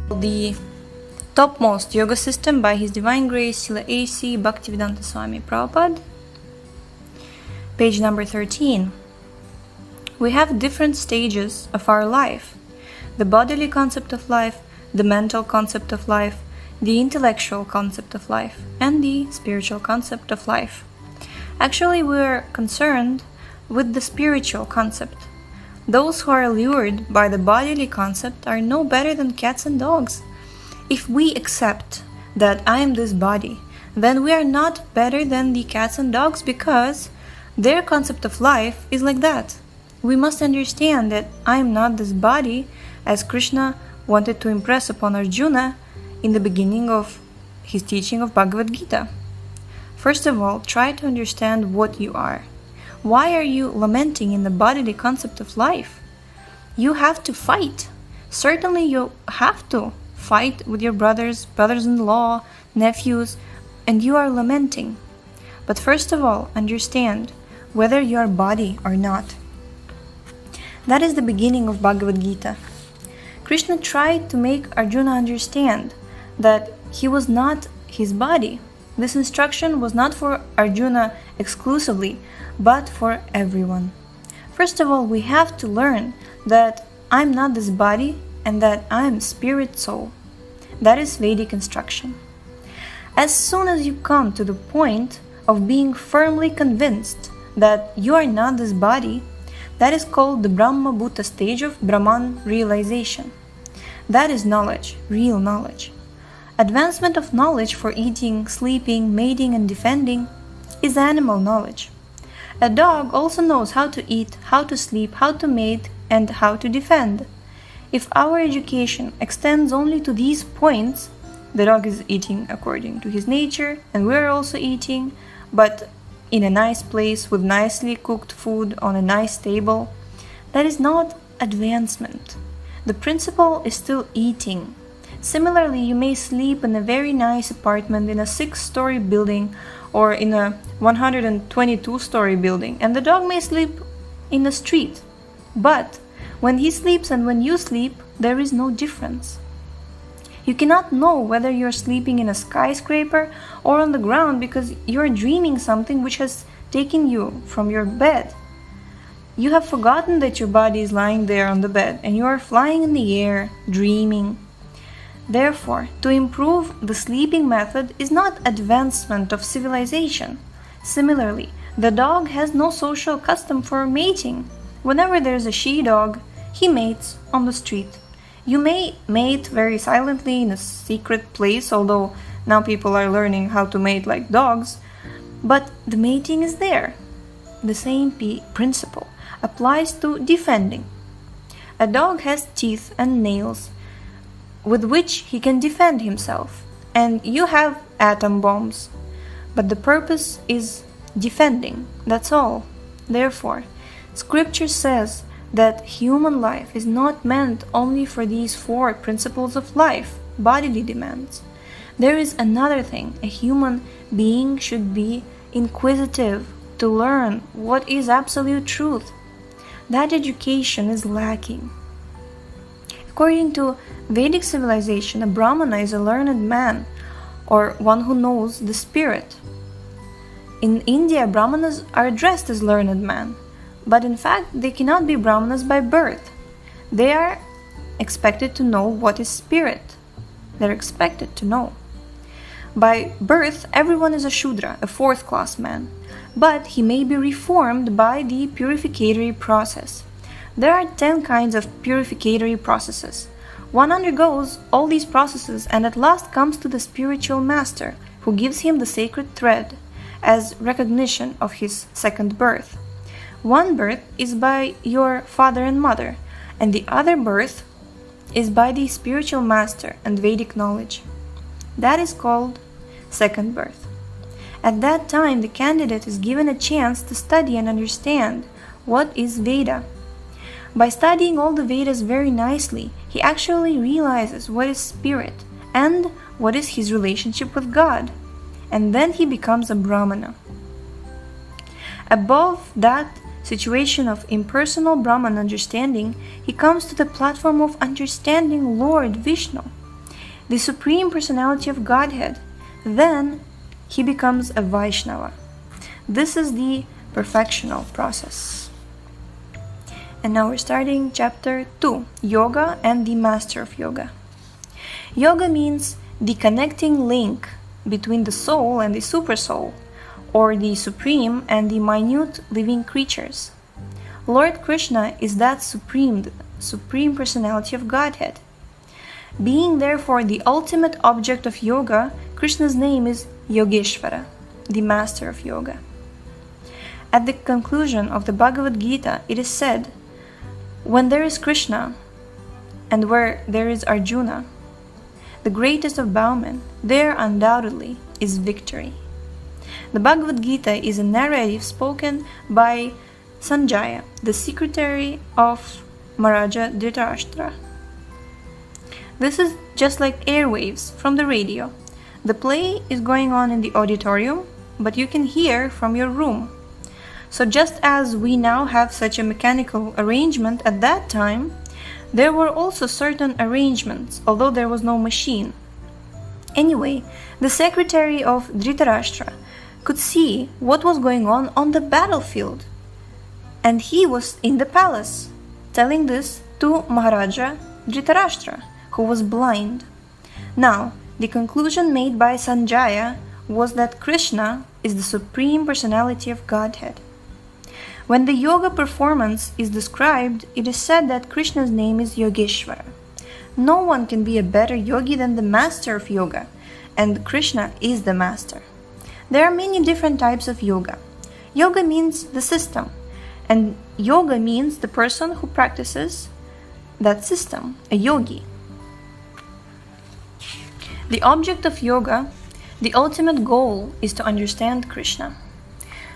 The Topmost Yoga System by His Divine Grace Srila A.C. Bhaktivedanta Swami Prabhupada. Page number 13. We have different stages of our life: the bodily concept of life, the mental concept of life, the intellectual concept of life, and the spiritual concept of life. Actually, we're concerned with the spiritual concept. Those who are allured by the bodily concept are no better than cats and dogs. If we accept that I am this body, then we are not better than the cats and dogs because their concept of life is like that. We must understand that I am not this body, as Krishna wanted to impress upon Arjuna in the beginning of his teaching of Bhagavad Gita. First of all, try to understand what you are. Why are you lamenting in the bodily concept of life? You have to fight. Certainly you have to fight with your brothers-in-law, nephews, and you are lamenting. But first of all, understand whether you are body or not. That is the beginning of Bhagavad Gita. Krishna tried to make Arjuna understand that he was not his body. This instruction was not for Arjuna exclusively, but for everyone. First of all, we have to learn that I'm not this body and that I'm spirit soul. That is Vedic instruction. As soon as you come to the point of being firmly convinced that you are not this body, that is called the Brahma Bhuta stage of Brahman realization. That is knowledge, real knowledge. Advancement of knowledge for eating, sleeping, mating, and defending is animal knowledge. A dog also knows how to eat, how to sleep, how to mate, and how to defend. If our education extends only to these points, the dog is eating according to his nature, and we are also eating, but in a nice place with nicely cooked food on a nice table, that is not advancement. The principle is still eating. Similarly, you may sleep in a very nice apartment in a 6-story building or in a 122-story building, and the dog may sleep in the street. But when he sleeps and when you sleep, there is no difference. You cannot know whether you're sleeping in a skyscraper or on the ground because you're dreaming something which has taken you from your bed. You have forgotten that your body is lying there on the bed and you are flying in the air, dreaming. Therefore, to improve the sleeping method is not advancement of civilization. Similarly, the dog has no social custom for mating. Whenever there is a she-dog, he mates on the street. You may mate very silently in a secret place, although now people are learning how to mate like dogs, but the mating is there. The same principle applies to defending. A dog has teeth and nails with which he can defend himself, and you have atom bombs, but the purpose is defending, that's all. Therefore, Scripture says that human life is not meant only for these 4 principles of life, bodily demands. There is another thing. A human being should be inquisitive to learn what is absolute truth. That education is lacking. According to Vedic civilization, a Brahmana is a learned man, or one who knows the spirit. In India, Brahmanas are addressed as learned men, but in fact they cannot be Brahmanas by birth. They are expected to know what is spirit. They're expected to know. By birth, everyone is a Shudra, a 4th-class man, but he may be reformed by the purificatory process. There are 10 kinds of purificatory processes. One undergoes all these processes and at last comes to the spiritual master, who gives him the sacred thread as recognition of his second birth. One birth is by your father and mother, and the other birth is by the spiritual master and Vedic knowledge. That is called second birth. At that time, the candidate is given a chance to study and understand what is Veda. By studying all the Vedas very nicely, he actually realizes what is spirit and what is his relationship with God, and then he becomes a Brahmana. Above that situation of impersonal Brahman understanding, he comes to the platform of understanding Lord Vishnu. the Supreme Personality of Godhead, then he becomes a Vaishnava. This is the perfectional process. And now we're starting chapter 2, Yoga and the Master of Yoga. Yoga means the connecting link between the soul and the supersoul, or the supreme and the minute living creatures. Lord Krishna is that supreme personality of Godhead. Being therefore the ultimate object of yoga, Krishna's name is Yogeshvara, the master of yoga. At the conclusion of the Bhagavad Gita, it is said, when there is Krishna and where there is Arjuna, the greatest of bowmen, there undoubtedly is victory. The Bhagavad Gita is a narrative spoken by Sanjaya, the secretary of Maharaja Dhritarashtra. This is just like airwaves from the radio. The play is going on in the auditorium, but you can hear from your room. So just as we now have such a mechanical arrangement at that time, there were also certain arrangements, although there was no machine. Anyway, the secretary of Dhritarashtra could see what was going on the battlefield. And he was in the palace, telling this to Maharaja Dhritarashtra, who was blind. Now, the conclusion made by Sanjaya was that Krishna is the Supreme Personality of Godhead. When the yoga performance is described, it is said that Krishna's name is Yogeshvara. No one can be a better yogi than the master of yoga, and Krishna is the master. There are many different types of yoga. Yoga means the system, and yoga means the person who practices that system, a yogi. The object of yoga, the ultimate goal, is to understand Krishna.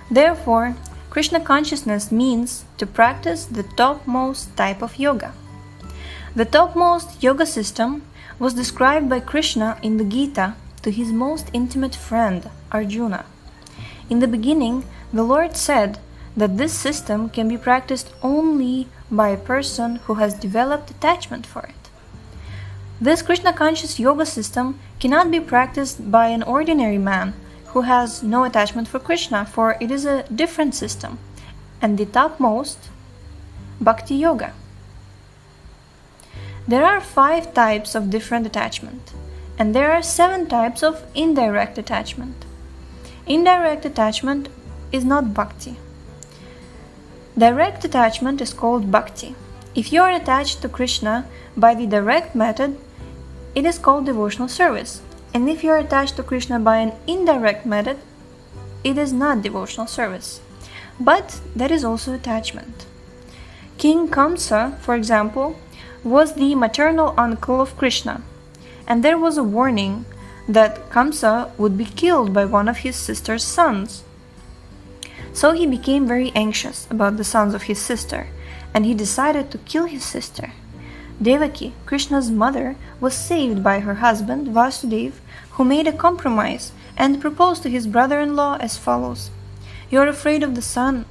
Therefore, Krishna consciousness means to practice the topmost type of yoga. The topmost yoga system was described by Krishna in the Gita to his most intimate friend, Arjuna. In the beginning, the Lord said that this system can be practiced only by a person who has developed attachment for it. This Krishna conscious yoga system cannot be practiced by an ordinary man who has no attachment for Krishna, for it is a different system, and the topmost, Bhakti-Yoga. There are 5 types of different attachment, and there are 7 types of indirect attachment. Indirect attachment is not bhakti. Direct attachment is called bhakti. If you are attached to Krishna by the direct method, it is called devotional service. And if you are attached to Krishna by an indirect method, it is not devotional service. But that is also attachment. King Kamsa, for example, was the maternal uncle of Krishna, and there was a warning that Kamsa would be killed by one of his sister's sons. So he became very anxious about the sons of his sister, and he decided to kill his sister. Devaki, Krishna's mother, was saved by her husband, Vasudeva, who made a compromise and proposed to his brother-in-law as follows. You are afraid of the son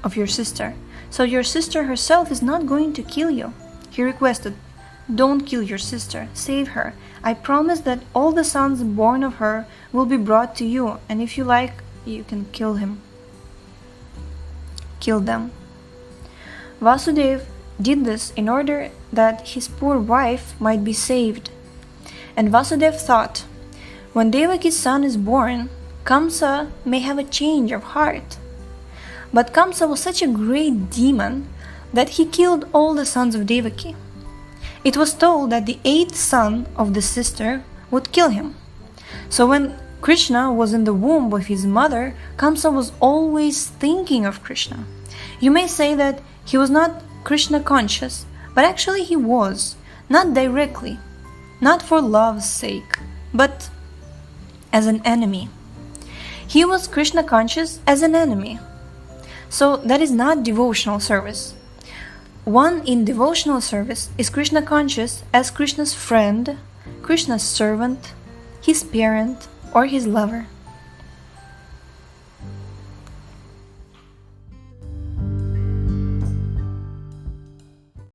of your sister, so your sister herself is not going to kill you. He requested, don't kill your sister, save her. I promise that all the sons born of her will be brought to you, and if you like, you can kill him. Kill them. Vasudeva did this in order that his poor wife might be saved. And Vasudeva thought, when Devaki's son is born, Kamsa may have a change of heart. But Kamsa was such a great demon that he killed all the sons of Devaki. It was told that the 8th son of the sister would kill him. So when Krishna was in the womb of his mother, Kamsa was always thinking of Krishna. You may say that he was not Krishna conscious, but actually he was, not directly, not for love's sake, but as an enemy. He was Krishna conscious as an enemy. So that is not devotional service. One in devotional service is Krishna conscious as Krishna's friend, Krishna's servant, his parent, or his lover.